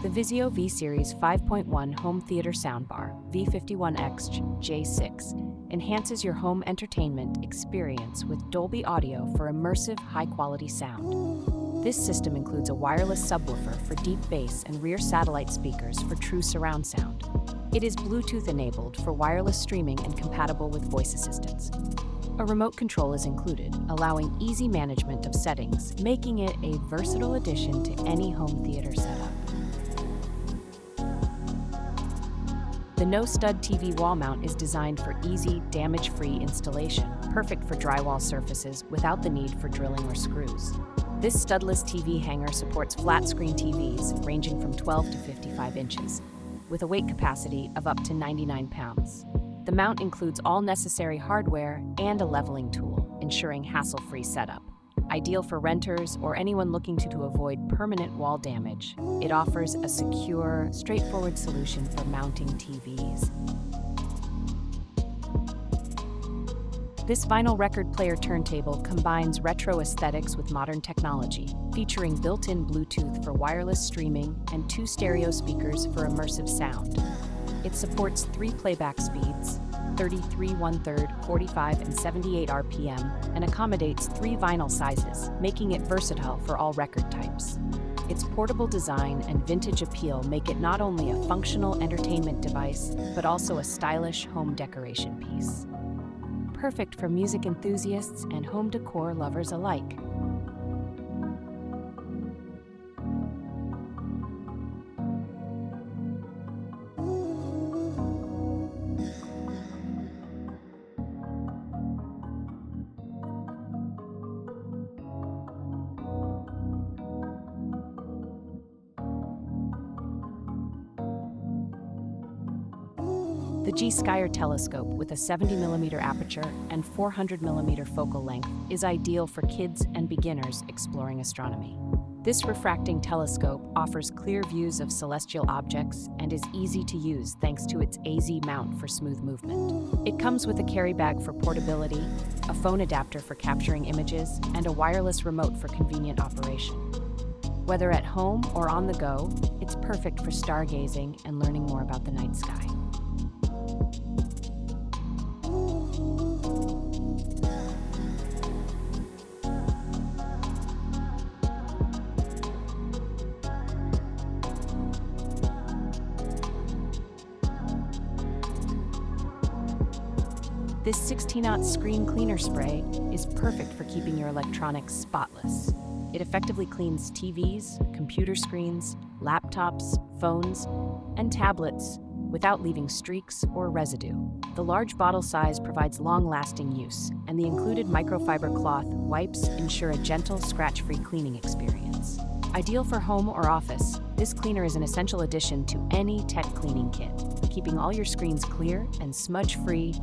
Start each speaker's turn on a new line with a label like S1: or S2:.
S1: The VIZIO V-Series 5.1 Home Theater Soundbar V51X J6 enhances your home entertainment experience with Dolby Audio for immersive, high-quality sound. This system includes a wireless subwoofer for deep bass and rear satellite speakers for true surround sound. It is Bluetooth-enabled for wireless streaming and compatible with voice assistants. A remote control is included, allowing easy management of settings, making it a versatile addition to any home theater setup. The no-stud TV wall mount is designed for easy, damage-free installation, perfect for drywall surfaces without the need for drilling or screws. This studless TV hanger supports flat-screen TVs ranging from 12 to 55 inches, with a weight capacity of up to 99 pounds. The mount includes all necessary hardware and a leveling tool, ensuring hassle-free setup. Ideal for renters or anyone looking to avoid permanent wall damage, it offers a secure, straightforward solution for mounting TVs. This vinyl record player turntable combines retro aesthetics with modern technology, featuring built-in Bluetooth for wireless streaming and 2 stereo speakers for immersive sound. It supports 3 playback speeds, 33 1/3, 45 and 78 RPM, and accommodates 3 vinyl sizes, making it versatile for all record types. Its portable design and vintage appeal make it not only a functional entertainment device, but also a stylish home decoration piece. Perfect for music enthusiasts and home decor lovers alike. The Gskyer Telescope, with a 70mm aperture and 400mm focal length, is ideal for kids and beginners exploring astronomy. This refracting telescope offers clear views of celestial objects and is easy to use thanks to its AZ mount for smooth movement. It comes with a carry bag for portability, a phone adapter for capturing images, and a wireless remote for convenient operation. Whether at home or on the go, it's perfect for stargazing and learning more about the night sky. This 60-aught screen cleaner spray is perfect for keeping your electronics spotless. It effectively cleans TVs, computer screens, laptops, phones, and tablets without leaving streaks or residue. The large bottle size provides long-lasting use, and the included microfiber cloth wipes ensure a gentle, scratch-free cleaning experience. Ideal for home or office, this cleaner is an essential addition to any tech cleaning kit, keeping all your screens clear and smudge-free